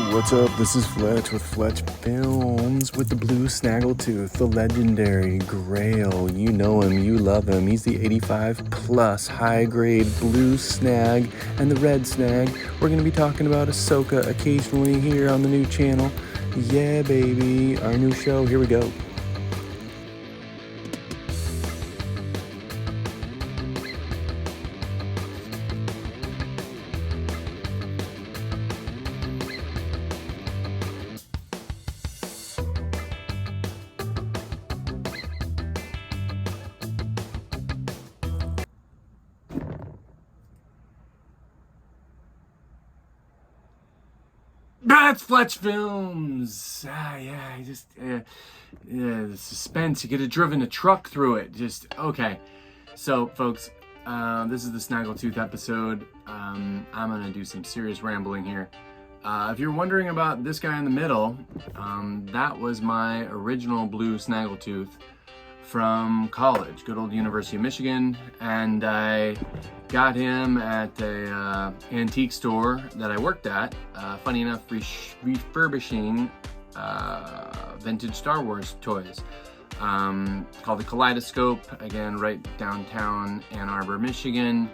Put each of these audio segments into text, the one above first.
What's up? This is Fletch with Fletch Films with the blue snaggletooth, the legendary Grail. You know him, you love him. He's the 85 plus high grade blue snag and the red snag. We're going to be talking about Ahsoka occasionally here on the new channel. Yeah, baby, our new show. Here we go. That's Fletch Films. The suspense. You could have driven a truck through it. Okay. So, folks, this is the Snaggletooth episode. I'm gonna do some serious rambling here. If you're wondering about this guy in the middle, that was my original blue Snaggletooth from college, good old University of Michigan, and I got him at a antique store that I worked at. Funny enough, refurbishing vintage Star Wars toys, called the Kaleidoscope. Again, right downtown Ann Arbor, Michigan.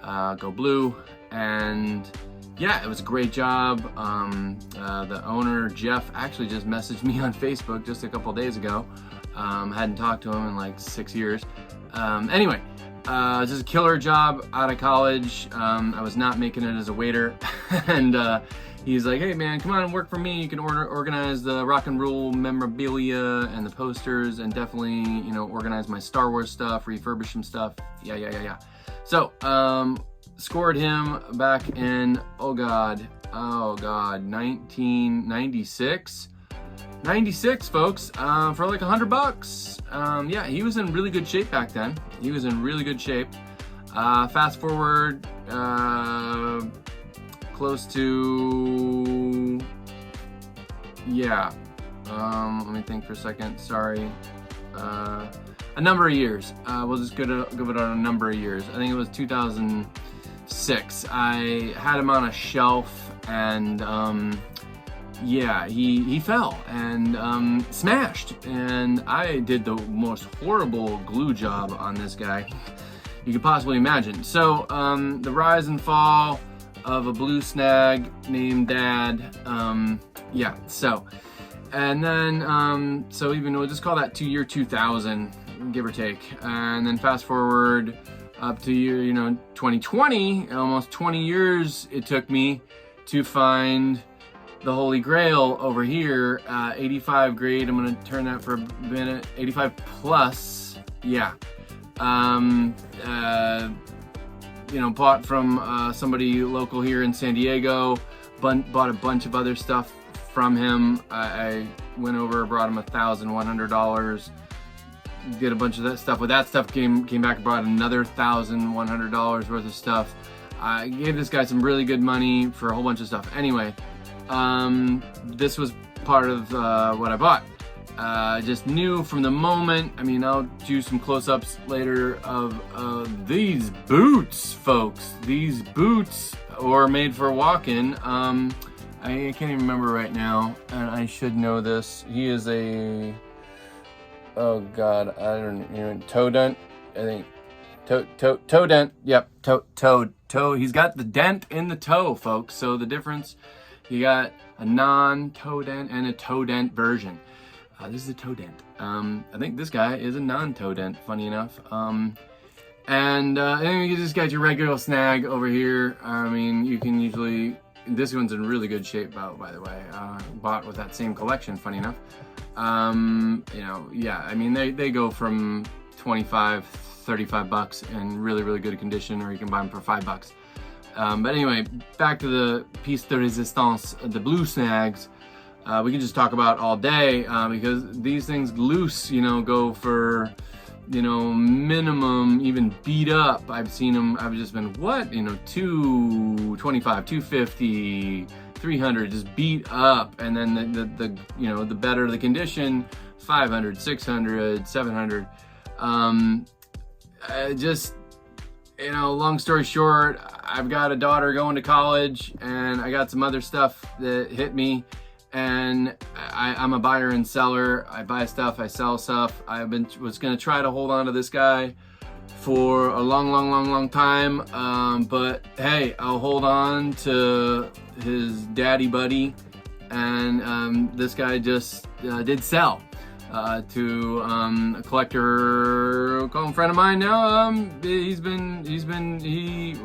Go blue. And yeah, it was a great job. The owner, Jeff, actually just messaged me on Facebook just a couple days ago. Hadn't talked to him in like 6 years. Anyway, just a killer job out of college. I was not making it as a waiter. And he's like, hey man, come on and work for me. You can organize the rock and roll memorabilia and the posters, and definitely, you know, organize my Star Wars stuff, refurbish some stuff. Yeah. So, scored him back in, oh god, 1996. 96, folks, for like $100. Yeah, he was in really good shape back then. He was in really good shape. Fast forward, close to, yeah, let me think for a second, sorry. A number of years. We'll just give it on a number of years. I think it was 2006. I had him on a shelf, and yeah, he fell and smashed, and I did the most horrible glue job on this guy you could possibly imagine. So the rise and fall of a blue snag named Dad. Yeah, so, and then so even we'll just call that year 2000, give or take, and then fast forward up to year 2020. Almost 20 years it took me to find the Holy Grail over here. 85 grade, I'm gonna turn that for a minute. 85 plus, yeah. Bought from somebody local here in San Diego. Bought a bunch of other stuff from him. I went over, brought him $1,100. Did a bunch of that stuff. With that stuff, came back and brought another $1,100 worth of stuff. I gave this guy some really good money for a whole bunch of stuff. Anyway, this was part of what I bought. Just knew from the moment. I mean, I'll do some close-ups later of these boots, folks. These boots are made for walking. I can't even remember right now, and I should know this. He is a, oh god, I don't even, toe dent, I think. Toe dent, yep, toe. He's got the dent in the toe, folks. So the difference, you got a non-toe dent and a toe dent version. This is a toe dent. I think this guy is a non-toe dent, funny enough. And you just got your regular snag over here. I mean, you can usually, this one's in really good shape, by the way. Bought with that same collection, funny enough. Yeah, I mean, they go from 25, 35 bucks in really, really good condition, or you can buy them for $5. But anyway, back to the piece de resistance, the blue snags. We can just talk about all day, because these things loose, go for, minimum, even beat up. I've seen them, I've just been, $225, $250, $300, just beat up. And then the better the condition, $500, $600, $700. you know, long story short, I've got a daughter going to college, and I got some other stuff that hit me, and I'm a buyer and seller. I buy stuff, I sell stuff. Was gonna try to hold on to this guy for a long time, but hey, I'll hold on to his daddy buddy, and this guy just did sell to a collector, call him a friend of mine now.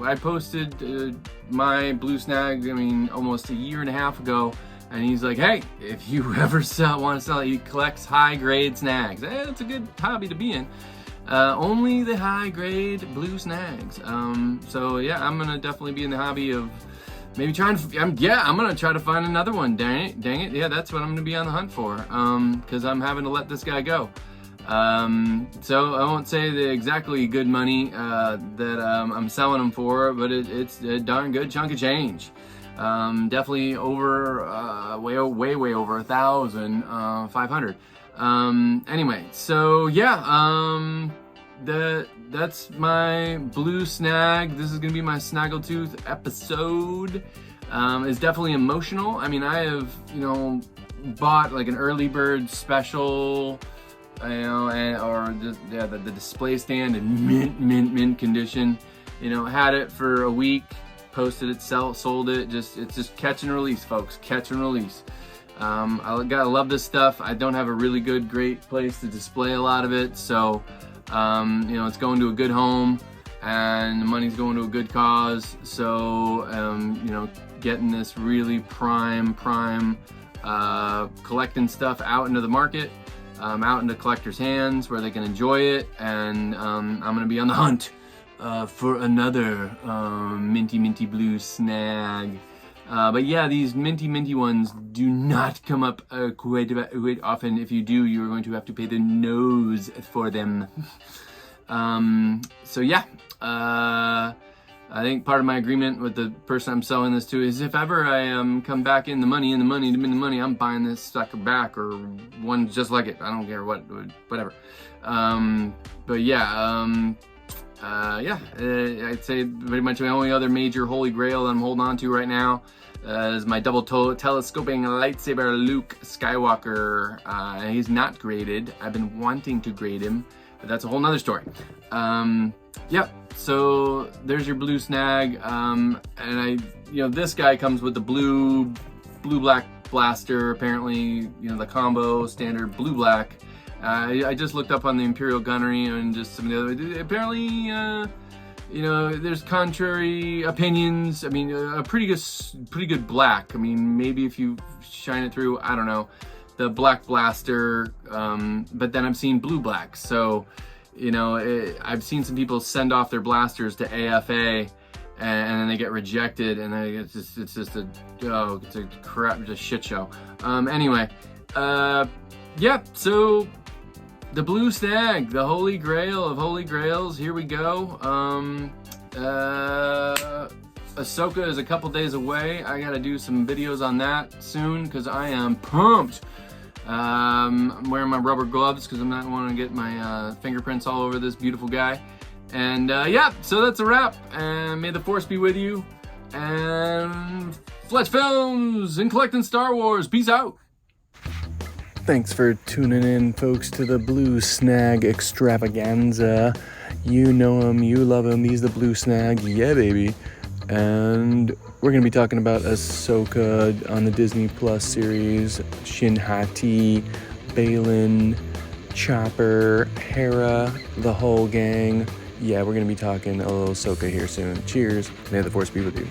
I posted my blue snag, I mean, almost a year and a half ago, and he's like, hey, if you ever want to sell it, he collects high grade snags. Hey, that's a good hobby to be in. Only the high grade blue snags. So yeah, I'm gonna definitely be in the hobby of maybe trying to, I'm gonna try to find another one. Dang it. Yeah, that's what I'm gonna be on the hunt for. Cause I'm having to let this guy go. So I won't say the exactly good money, that, I'm selling them for, but it's a darn good chunk of change. Definitely over, way over 1,500. Anyway, so yeah, that's my blue snag. This is gonna be my Snaggletooth episode. It's definitely emotional. I mean, I have, you know, bought like an early bird special, you know, or the display stand in mint condition. You know, had it for a week, posted it, sold it. It's just catch and release, folks. Catch and release. I gotta love this stuff. I don't have a really great place to display a lot of it, so you know, it's going to a good home, and the money's going to a good cause. So you know, getting this really prime collecting stuff out into the market, out into collectors' hands where they can enjoy it, and I'm gonna be on the hunt for another minty blue snag. But yeah, these minty ones do not come up quite often. If you do, you're going to have to pay the nose for them. So yeah, I think part of my agreement with the person I'm selling this to is if ever I come back in the money, I'm buying this sucker back, or one just like it. I don't care whatever. But yeah, I'd say pretty much the only other major holy grail that I'm holding on to right now is my double telescoping lightsaber Luke Skywalker. He's not graded. I've been wanting to grade him, but that's a whole nother story. Yep. So there's your blue snag, and this guy comes with the blue black blaster. Apparently, you know, the combo standard blue black. I just looked up on the Imperial Gunnery and just some of the other. Apparently, you know, there's contrary opinions. I mean, a pretty good black. I mean, maybe if you shine it through, I don't know, the black blaster. But then I've seen blue black. So, you know, I've seen some people send off their blasters to AFA, and then they get rejected, and then it's just a shit show. Anyway, yeah. So. The blue snag, the holy grail of holy grails. Here we go. Ahsoka is a couple days away. I gotta do some videos on that soon because I am pumped. I'm wearing my rubber gloves because I'm not wanting to get my fingerprints all over this beautiful guy. And yeah, so that's a wrap. And may the force be with you. And Fletch Films and collecting Star Wars. Peace out. Thanks for tuning in, folks, to the Blue Snag extravaganza. You know him, you love him. He's the Blue Snag, yeah, baby. And we're going to be talking about Ahsoka on the Disney Plus series, Shin Hati, Balin, Chopper, Hera, the whole gang. Yeah, we're going to be talking a little Ahsoka here soon. Cheers. May the force be with you.